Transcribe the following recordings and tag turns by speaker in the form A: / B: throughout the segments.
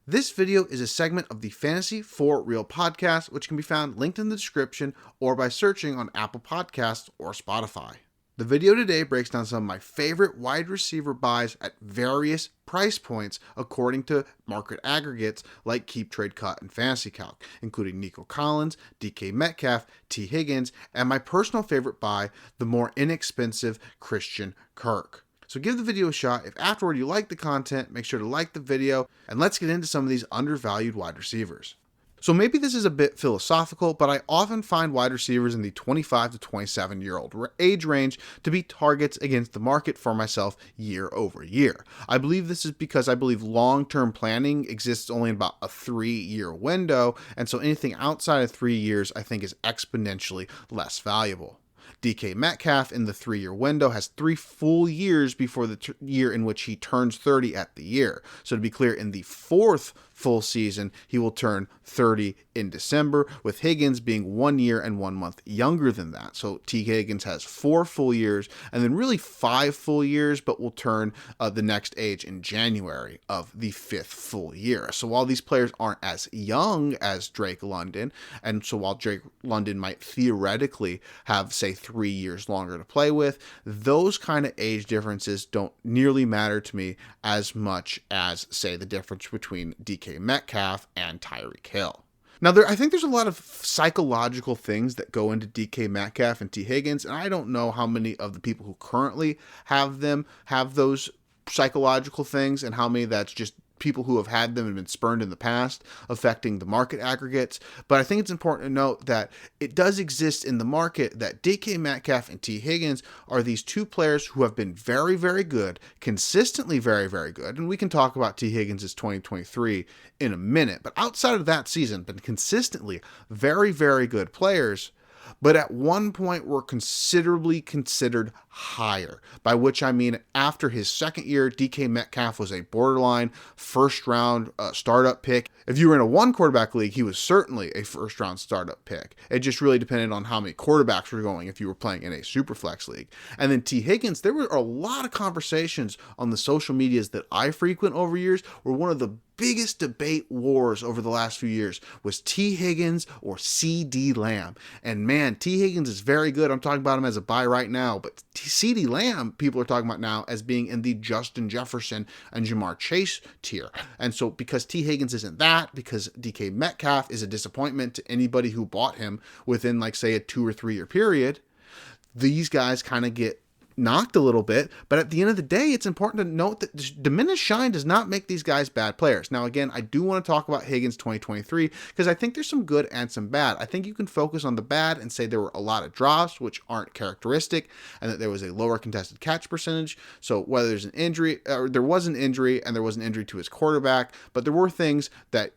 A: This video is a segment of the Fantasy for Real podcast, which can be found linked in the description or by searching on Apple Podcasts or Spotify. The video today breaks down some of my favorite wide receiver buys at various price points according to market aggregates like Keep, Trade, Cut, and Fantasy Calc, including Nico Collins, DK Metcalf, T. Higgins, and my personal favorite buy, the more inexpensive Christian Kirk. So give the video a shot. If afterward you like the content, make sure to like the video, and let's get into some of these undervalued wide receivers. So maybe this is a bit philosophical, but I often find wide receivers in the 25 to 27 year old age range to be targets against the market for myself year over year. I believe this is because I believe long-term planning exists only in about a 3-year window, and so anything outside of 3 years I think is exponentially less valuable. DK Metcalf in the 3-year window has 3 full years before the year in which he turns 30 at the year. So to be clear, in the 4th full season, he will turn 30 in December, with Higgins being 1 year and 1 month younger than that. So T. Higgins has 4 full years and then really 5 full years, but will turn the next age in January of the 5th full year. So while these players aren't as young as Drake London, and so while Drake London might theoretically have, say, 3 years longer to play with, those kind of age differences don't nearly matter to me as much as, say, the difference between DK Metcalf and Tyreek Hill. Now, I think there's a lot of psychological things that go into DK Metcalf and T. Higgins, and I don't know how many of the people who currently have them have those psychological things and how many that's just people who have had them and been spurned in the past affecting the market aggregates. But I think it's important to note that it does exist in the market that DK Metcalf and T. Higgins are these two players who have been very, very good, consistently very, very good. And we can talk about T. Higgins' 2023 in a minute. But outside of that season, been consistently very, very good players, but at one point were considered higher, by which I mean after his second year, DK Metcalf was a borderline first-round startup pick. If you were in a one-quarterback league, he was certainly a first-round startup pick. It just really depended on how many quarterbacks were going if you were playing in a superflex league. And then T. Higgins, there were a lot of conversations on the social medias that I frequent over years where one of the biggest debate wars over the last few years was T. Higgins or C.D. Lamb. And man, T. Higgins is very good. I'm talking about him as a buy right now, but C.D. Lamb, people are talking about now as being in the Justin Jefferson and Jamar Chase tier. And so because T. Higgins isn't that, because DK Metcalf is a disappointment to anybody who bought him within, like, say, a 2 or 3 year period, these guys kind of get knocked a little bit. But at the end of the day, it's important to note that diminished shine does not make these guys bad players. Now, again, I do want to talk about Higgins 2023 because I think there's some good and some bad. I think you can focus on the bad and say there were a lot of drops which aren't characteristic and that there was a lower contested catch percentage. So whether there's an injury, or there was an injury and there was an injury to his quarterback, but there were things that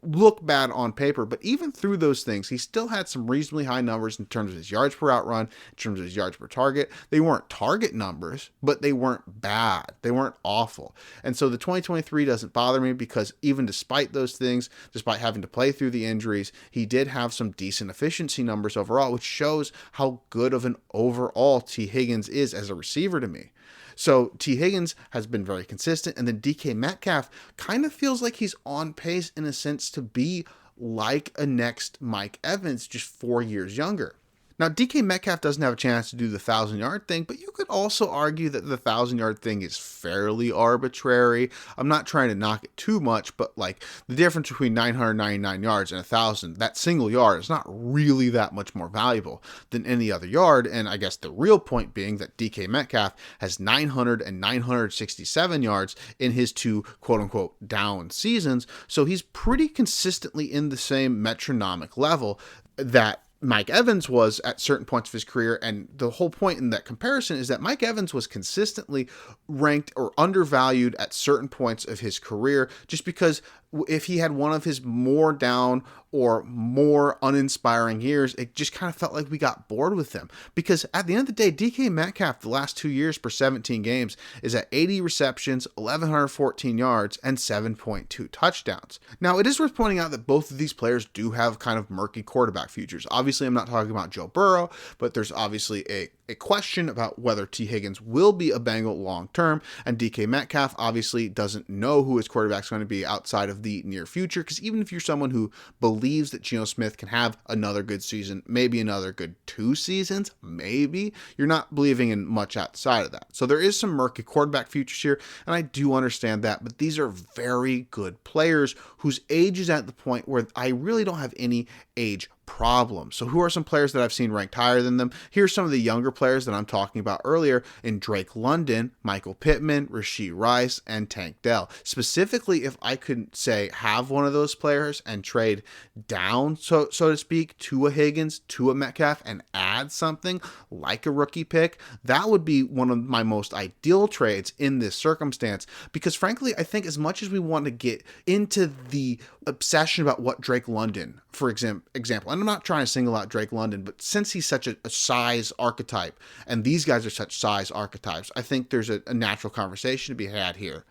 A: look bad on paper, but even through those things, he still had some reasonably high numbers in terms of his yards per out run, in terms of his yards per target. They weren't target numbers, but they weren't bad. They weren't awful. And so the 2023 doesn't bother me because even despite those things, despite having to play through the injuries, he did have some decent efficiency numbers overall, which shows how good of an overall T. Higgins is as a receiver to me. So T. Higgins has been very consistent, and then DK Metcalf kind of feels like he's on pace in a sense to be like a next Mike Evans, just 4 years younger. Now, DK Metcalf doesn't have a chance to do the 1,000-yard thing, but you could also argue that the 1,000-yard thing is fairly arbitrary. I'm not trying to knock it too much, but like the difference between 999 yards and 1,000, that single yard is not really that much more valuable than any other yard. And I guess the real point being that DK Metcalf has 900 and 967 yards in his 2 quote-unquote down seasons, so he's pretty consistently in the same metronomic level that Mike Evans was at certain points of his career. And the whole point in that comparison is that Mike Evans was consistently ranked or undervalued at certain points of his career, just because if he had one of his more down or more uninspiring years, it just kind of felt like we got bored with him. Because at the end of the day, DK Metcalf, the last 2 years per 17 games, is at 80 receptions, 1,114 yards, and 7.2 touchdowns. Now, it is worth pointing out that both of these players do have kind of murky quarterback futures. Obviously, I'm not talking about Joe Burrow, but there's obviously a a question about whether T. Higgins will be a Bengal long term, and DK Metcalf obviously doesn't know who his quarterback's going to be outside of the near future, because even if you're someone who believes that Geno Smith can have another good season, maybe another good 2 seasons, maybe, you're not believing in much outside of that. So there is some murky quarterback futures here, and I do understand that, but these are very good players whose age is at the point where I really don't have any age problem. So who are some players that I've seen ranked higher than them? Here's some of the younger players that I'm talking about earlier in Drake London, Michael Pittman, Rashee Rice, and Tank Dell. Specifically, if I could say have one of those players and trade down, so to speak, to a Higgins, to a Metcalf, and add something like a rookie pick, that would be one of my most ideal trades in this circumstance. Because frankly, I think as much as we want to get into the obsession about what Drake London, for example, and I'm not trying to single out Drake London, but since he's such a size archetype, and these guys are such size archetypes, I think there's a natural conversation to be had here.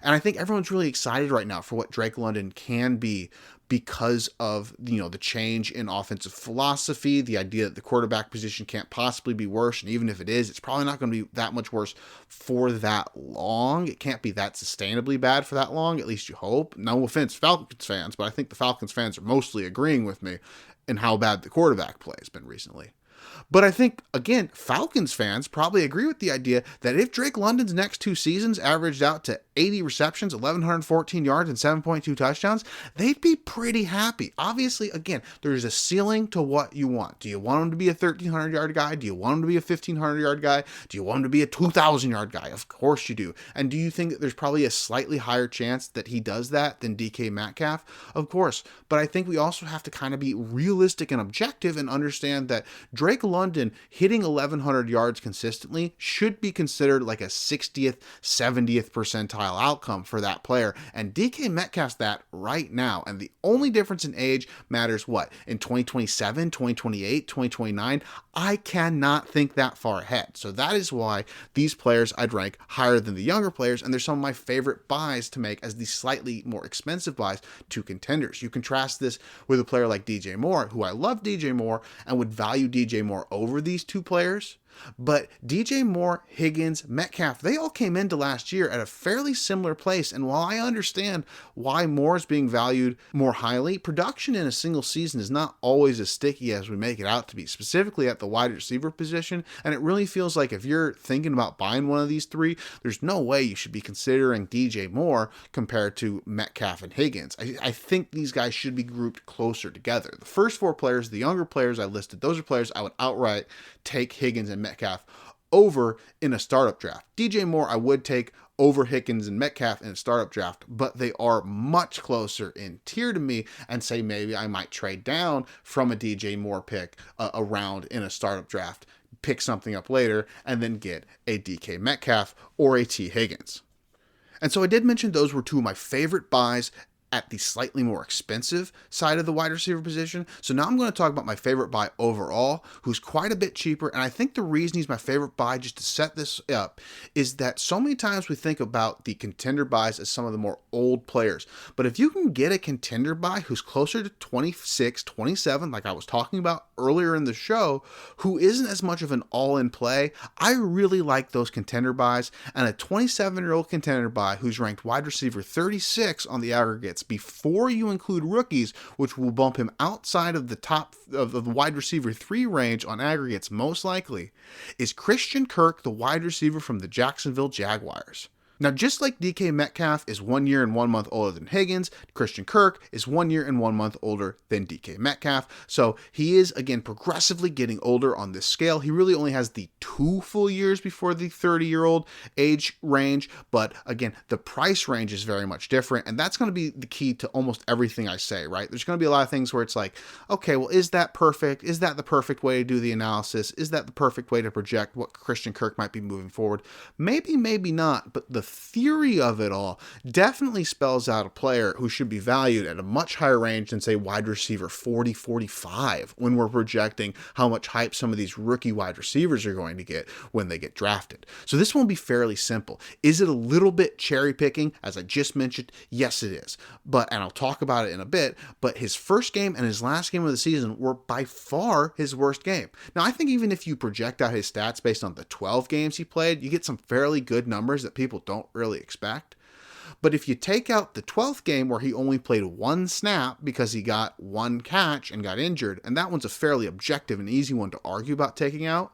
A: And I think everyone's really excited right now for what Drake London can be because of, the change in offensive philosophy, the idea that the quarterback position can't possibly be worse, and even if it is, it's probably not going to be that much worse for that long. It can't be that sustainably bad for that long, at least you hope. No offense, Falcons fans, but I think the Falcons fans are mostly agreeing with me in how bad the quarterback play has been recently. But I think, again, Falcons fans probably agree with the idea that if Drake London's next 2 seasons averaged out to 80 receptions, 1,114 yards, and 7.2 touchdowns, they'd be pretty happy. Obviously, again, there's a ceiling to what you want. Do you want him to be a 1,300-yard guy? Do you want him to be a 1,500-yard guy? Do you want him to be a 2,000-yard guy? Of course you do. And do you think that there's probably a slightly higher chance that he does that than DK Metcalf? Of course. But I think we also have to kind of be realistic and objective and understand that Drake London hitting 1,100 yards consistently should be considered like a 60th, 70th percentile outcome for that player. And DK Metcalf's that right now. And the only difference in age matters what? In 2027, 2028, 2029? I cannot think that far ahead. So that is why these players I'd rank higher than the younger players. And they're some of my favorite buys to make as the slightly more expensive buys to contenders. You contrast this with a player like DJ Moore, who I love DJ Moore and would value DJ Moore over these 2 players. But DJ Moore, Higgins, Metcalf, they all came into last year at a fairly similar place. And while I understand why Moore is being valued more highly, production in a single season is not always as sticky as we make it out to be, specifically at the wide receiver position. And it really feels like if you're thinking about buying one of these 3, there's no way you should be considering DJ Moore compared to Metcalf and Higgins. I think these guys should be grouped closer together. The first 4 players, the younger players I listed, those are players I would outright take Higgins and Metcalf over in a startup draft. DJ Moore I would take over Higgins and Metcalf in a startup draft, but they are much closer in tier to me, and say maybe I might trade down from a DJ Moore pick around in a startup draft, pick something up later, and then get a DK Metcalf or a T. Higgins. And so I did mention those were 2 of my favorite buys at the slightly more expensive side of the wide receiver position. So now I'm going to talk about my favorite buy overall, who's quite a bit cheaper. And I think the reason he's my favorite buy, just to set this up, is that so many times we think about the contender buys as some of the more old players. But if you can get a contender buy who's closer to 26, 27, like I was talking about earlier in the show, who isn't as much of an all-in play, I really like those contender buys. And a 27-year-old contender buy who's ranked wide receiver 36 on the aggregates before you include rookies, which will bump him outside of the top of the wide receiver 3 range on aggregates most likely, is Christian Kirk, the wide receiver from the Jacksonville Jaguars. Now, just like DK Metcalf is 1 year and 1 month older than Higgins, Christian Kirk is 1 year and 1 month older than DK Metcalf. So he is, again, progressively getting older on this scale. He really only has the 2 full years before the 30-year-old age range. But again, the price range is very much different. And that's going to be the key to almost everything I say, right? There's going to be a lot of things where it's like, okay, well, is that perfect? Is that the perfect way to do the analysis? Is that the perfect way to project what Christian Kirk might be moving forward? Maybe, maybe not. But the theory of it all definitely spells out a player who should be valued at a much higher range than, say, wide receiver 40, 45, when we're projecting how much hype some of these rookie wide receivers are going to get when they get drafted. So this one will be fairly simple. Is it a little bit cherry picking? As I just mentioned, yes, it is. And I'll talk about it in a bit, but his first game and his last game of the season were by far his worst game. Now, I think even if you project out his stats based on the 12 games he played, you get some fairly good numbers that people don't really expect. But if you take out the 12th game where he only played one snap because he got one catch and got injured, and that one's a fairly objective and easy one to argue about taking out,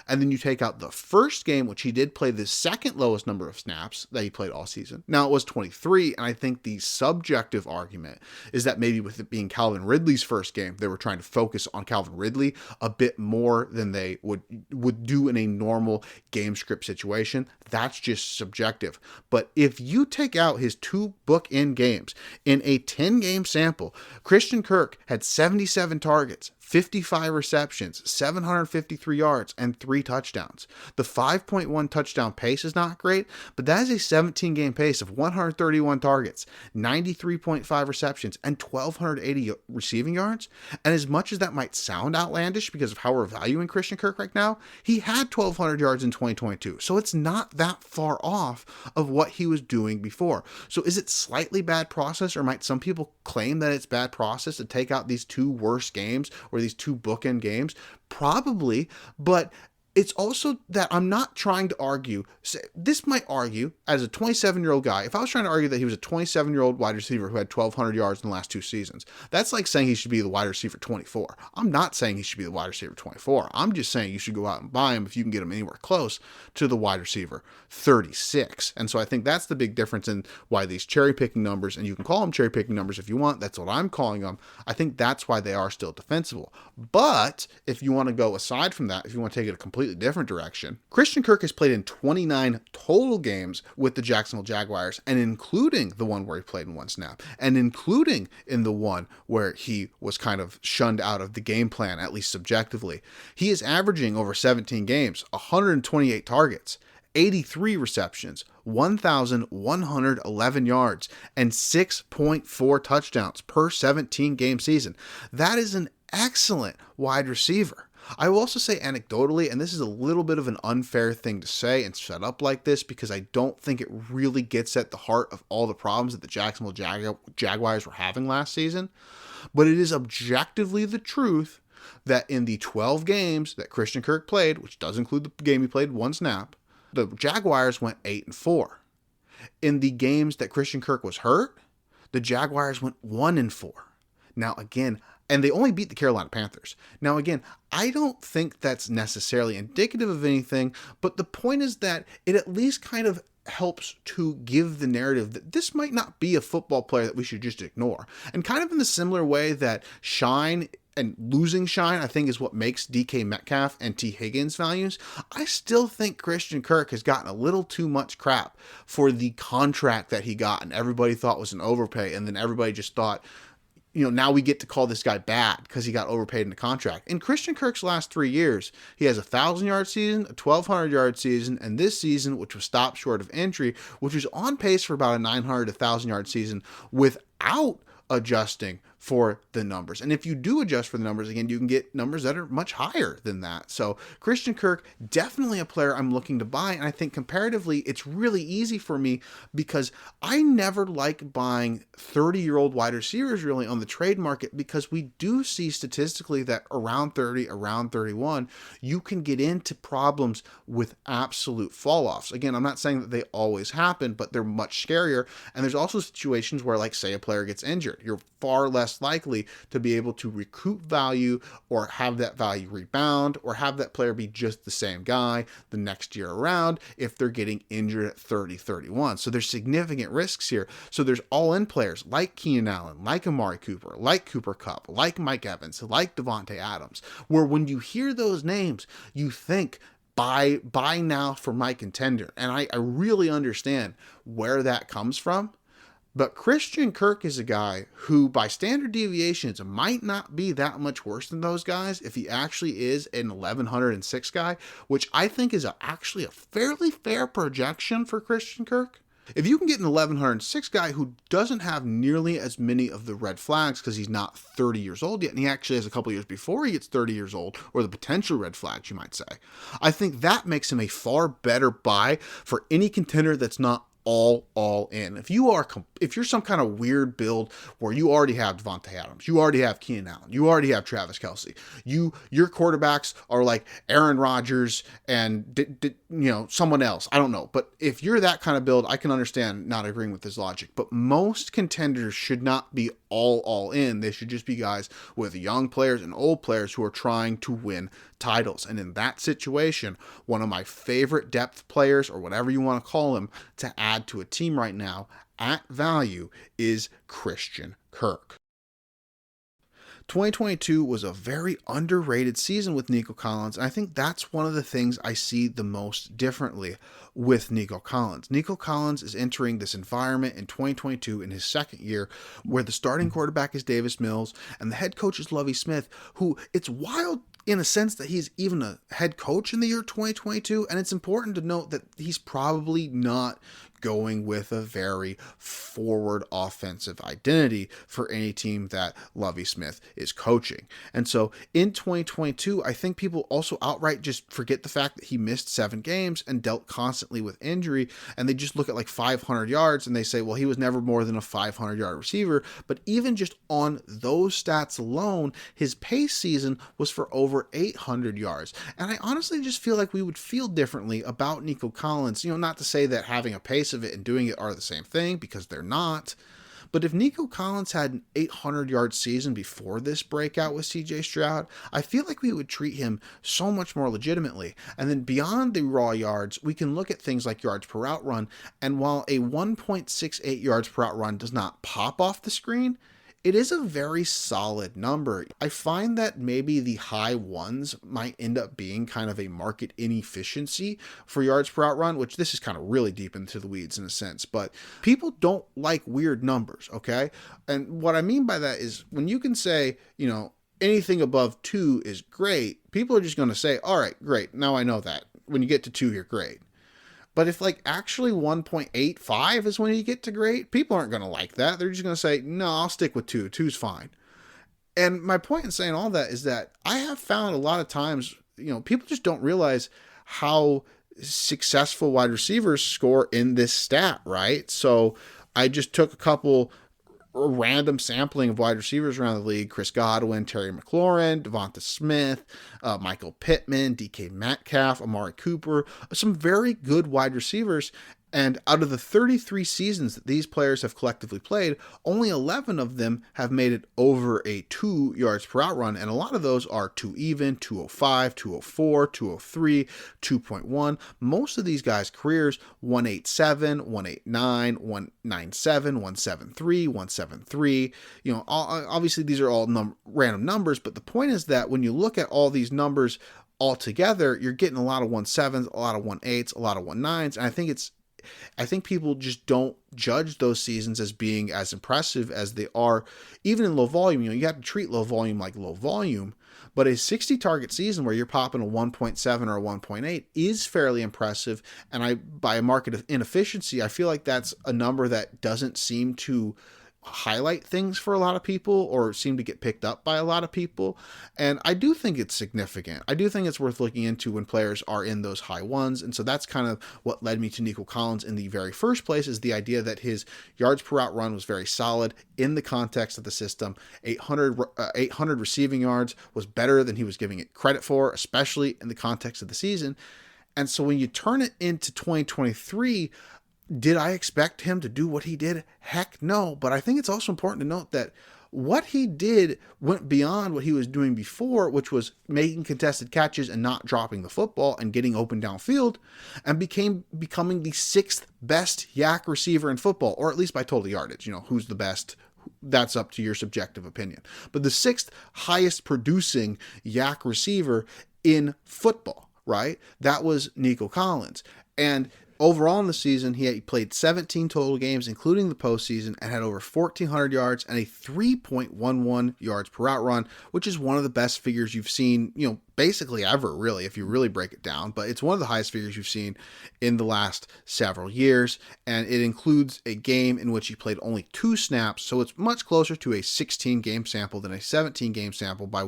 A: and then you take out the first game, which he did play the second lowest number of snaps that he played all season. Now, it was 23, and I think the subjective argument is that maybe with it being Calvin Ridley's first game, they were trying to focus on Calvin Ridley a bit more than they would do in a normal game script situation. That's just subjective. But if you take out his 2 bookend games in a 10-game sample, Christian Kirk had 77 targets, 55 receptions, 753 yards, and 3 touchdowns. The 5.1 touchdown pace is not great, but that is a 17-game pace of 131 targets, 93.5 receptions, and 1,280 receiving yards. And as much as that might sound outlandish because of how we're valuing Christian Kirk right now, he had 1,200 yards in 2022. So it's not that far off of what he was doing before. So is it slightly bad process, or might some people claim that it's bad process to take out these 2 worst games or these 2 bookend games? Probably, but it's also that I'm not trying to argue. This might argue, as a 27-year-old guy, if I was trying to argue that he was a 27-year-old wide receiver who had 1,200 yards in the last 2 seasons, that's like saying he should be the wide receiver 24. I'm not saying he should be the wide receiver 24. I'm just saying you should go out and buy him if you can get him anywhere close to the wide receiver 36. And so I think that's the big difference in why these cherry-picking numbers, and you can call them cherry-picking numbers if you want, that's what I'm calling them, I think that's why they are still defensible. But if you want to go aside from that, if you want to take it a completely different direction, Christian Kirk has played in 29 total games with the Jacksonville Jaguars, and including the one where he played in 1 snap, and including in the one where he was kind of shunned out of the game plan, at least subjectively. He is averaging over 17 games, 128 targets, 83 receptions, 1,111 yards, and 6.4 touchdowns per 17-game season. That is an excellent wide receiver. I will also say anecdotally, and this is a little bit of an unfair thing to say and set up like this because I don't think it really gets at the heart of all the problems that the Jacksonville Jaguars were having last season, but it is objectively the truth that in the 12 games that Christian Kirk played, which does include the game he played 1 snap, the Jaguars went 8-4. In the games that Christian Kirk was hurt, the Jaguars went 1-4. Now again, and they only beat the Carolina Panthers. Now again, I don't think that's necessarily indicative of anything, but the point is that it at least kind of helps to give the narrative that this might not be a football player that we should just ignore. And kind of in the similar way that shine and losing shine, I think, is what makes DK Metcalf and T. Higgins values. I still think Christian Kirk has gotten a little too much crap for the contract that he got, and everybody thought was an overpay, and then everybody just thought, now we get to call this guy bad because he got overpaid in the contract. In Christian Kirk's last 3 years, he has a 1,000-yard season, a 1,200-yard season, and this season, which was stopped short of injury, which was on pace for about a 900 to 1,000-yard season without adjusting for the numbers. And if you do adjust for the numbers, again, you can get numbers that are much higher than that. So Christian Kirk, definitely a player I'm looking to buy. And I think comparatively, it's really easy for me because I never like buying 30-year-old wide receivers really on the trade market, because we do see statistically that around 30, around 31, you can get into problems with absolute fall-offs. Again, I'm not saying that they always happen, but they're much scarier. And there's also situations where, like, say a player gets injured, you're far less likely to be able to recoup value or have that value rebound or have that player be just the same guy the next year around if they're getting injured at 30, 31. So there's significant risks here. So there's all-in players like Keenan Allen, like Amari Cooper, like Cooper Kupp, like Mike Evans, like Devontae Adams, where when you hear those names, you think, buy now for my contender. And I really understand where that comes from. But Christian Kirk is a guy who, by standard deviations, might not be that much worse than those guys if he actually is an 1106 guy, which I think is actually a fairly fair projection for Christian Kirk. If you can get an 1106 guy who doesn't have nearly as many of the red flags because he's not 30 years old yet, and he actually has a couple years before he gets 30 years old, or the potential red flags, you might say, I think that makes him a far better buy for any contender that's not all in. If you're some kind of weird build where you already have Devontae Adams, you already have Keenan Allen, you already have Travis Kelce, your quarterbacks are like Aaron Rodgers and someone else, I don't know. But if you're that kind of build, I can understand not agreeing with this logic. But most contenders should not be all in. They should just be guys with young players and old players who are trying to win titles. And in that situation, one of my favorite depth players, or whatever you want to call him, to add to a team right now at value is Christian Kirk. 2022 was a very underrated season with Nico Collins, and I think that's one of the things I see the most differently with Nico Collins. Nico Collins is entering this environment in 2022 in his second year where the starting quarterback is Davis Mills and the head coach is Lovie Smith, who, it's wild in a sense that he's even a head coach in the year 2022, and it's important to note that he's probably not going with a very forward offensive identity for any team that Lovie Smith is coaching. And so in 2022, I think people also outright just forget the fact that he missed 7 games and dealt constantly with injury, and they just look at like 500 yards and they say, well, he was never more than a 500-yard receiver. But even just on those stats alone, his pace season was for over 800 yards. And I honestly just feel like we would feel differently about Nico Collins. Not to say that having a pace of it and doing it are the same thing, because they're not. But if Nico Collins had an 800-yard season before this breakout with CJ Stroud, I feel like we would treat him so much more legitimately. And then beyond the raw yards, we can look at things like yards per route run. And while a 1.68 yards per route run does not pop off the screen, it is a very solid number. I find that maybe the high ones might end up being kind of a market inefficiency for yards per route run, which this is kind of really deep into the weeds in a sense, but people don't like weird numbers, okay? And what I mean by that is when you can say, anything above 2 is great, people are just going to say, all right, great, now I know that. When you get to 2, you're great. But if actually 1.85 is when you get to great, people aren't going to like that. They're just going to say, no, I'll stick with 2. 2's fine. And my point in saying all that is that I have found a lot of times, people just don't realize how successful wide receivers score in this stat, right? So I just took a couple random sampling of wide receivers around the league: Chris Godwin, Terry McLaurin, Devonta Smith, Michael Pittman, DK Metcalf, Amari Cooper, some very good wide receivers. And out of the 33 seasons that these players have collectively played, only 11 of them have made it over a 2 yards per out run. And a lot of those are 2 even, 205, 204, 203, 2.1. Most of these guys' careers, 187, 189, 197, 173, 173. Obviously these are all random numbers, but the point is that when you look at all these numbers all together, you're getting a lot of 17s, a lot of 18s, a lot of 19s. And I think people just don't judge those seasons as being as impressive as they are, even in low volume. You have to treat low volume like low volume, but a 60 target season where you're popping a 1.7 or a 1.8 is fairly impressive. And by a market of inefficiency, I feel like that's a number that doesn't seem to highlight things for a lot of people or seem to get picked up by a lot of people. And I do think it's significant. I do think it's worth looking into when players are in those high ones. And so that's kind of what led me to Nico Collins in the very first place, is the idea that his yards per route run was very solid in the context of the system. 800 receiving yards was better than he was giving it credit for, especially in the context of the season. And so when you turn it into 2023, did I expect him to do what he did? Heck no. But I think it's also important to note that what he did went beyond what he was doing before, which was making contested catches and not dropping the football and getting open downfield, and becoming the 6th best yak receiver in football, or at least by total yardage. Who's the best? That's up to your subjective opinion. But the 6th highest producing yak receiver in football, right? That was Nico Collins. And Overall in the season, he played 17 total games, including the postseason, and had over 1,400 yards and a 3.11 yards per route run, which is one of the best figures you've seen, basically ever, really, if you really break it down. But it's one of the highest figures you've seen in the last several years, and it includes a game in which he played only 2 snaps, so it's much closer to a 16-game sample than a 17-game sample by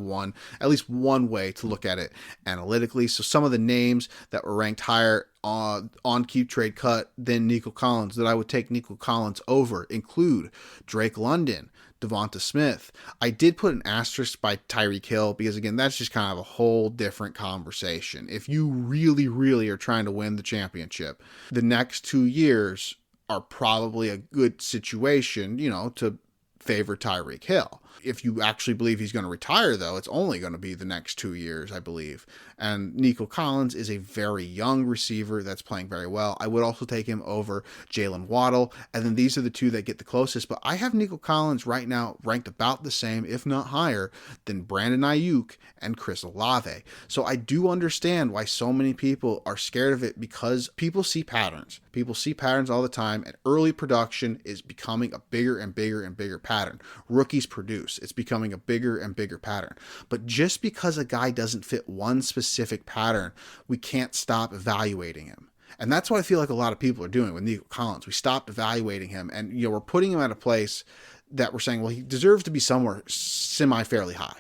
A: at least one way to look at it analytically. So some of the names that were ranked higher on Keep Trade Cut than Nico Collins, that I would take Nico Collins over, include Drake London, Devonta Smith. I did put an asterisk by Tyreek Hill because, again, that's just kind of a whole different conversation. If you really, really are trying to win the championship, the next 2 years are probably a good situation, to favor Tyreek Hill. If you actually believe he's going to retire, though, it's only going to be the next 2 years, I believe. And Nico Collins is a very young receiver that's playing very well. I would also take him over Jalen Waddle. And then these are the two that get the closest. But I have Nico Collins right now ranked about the same, if not higher, than Brandon Ayuk and Chris Olave. So I do understand why so many people are scared of it, because people see patterns. People see patterns all the time, and early production is becoming a bigger and bigger and bigger pattern. Rookies produce. It's becoming a bigger and bigger pattern. But just because a guy doesn't fit one specific pattern, we can't stop evaluating him. And that's what I feel like a lot of people are doing with Nico Collins. We stopped evaluating him, and we're putting him at a place that we're saying, well, he deserves to be somewhere semi-fairly high.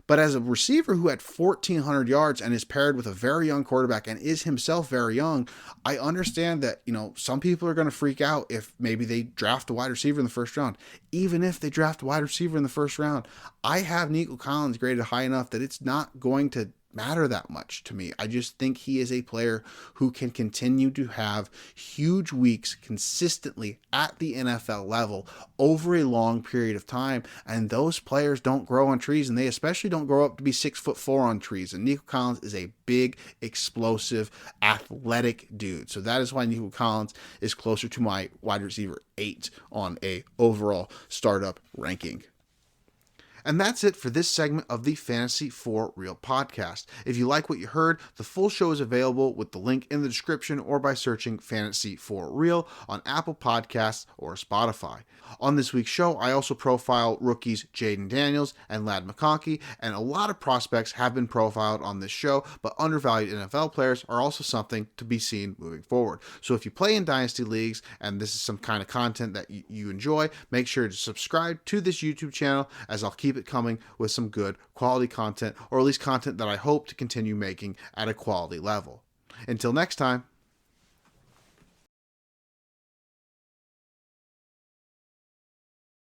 A: But as a receiver who had 1,400 yards and is paired with a very young quarterback and is himself very young, I understand that, some people are going to freak out if maybe they draft a wide receiver in the first round. Even if they draft a wide receiver in the first round, I have Nico Collins graded high enough that it's not going to matter that much to me. I just think he is a player who can continue to have huge weeks consistently at the NFL level over a long period of time. And those players don't grow on trees, and they especially don't grow up to be 6'4" on trees. And Nico Collins is a big, explosive, athletic dude. So that is why Nico Collins is closer to my wide receiver 8 on a overall startup ranking. And that's it for this segment of the Fantasy for Real podcast. If you like what you heard, the full show is available with the link in the description or by searching Fantasy for Real on Apple Podcasts or Spotify. On this week's show, I also profile rookies Jaden Daniels and Ladd McConkey, and a lot of prospects have been profiled on this show, but undervalued NFL players are also something to be seen moving forward. So if you play in Dynasty leagues and this is some kind of content that you enjoy, make sure to subscribe to this YouTube channel, as I'll keep it coming with some good quality content, or at least content that I hope to continue making at a quality level. Until next time.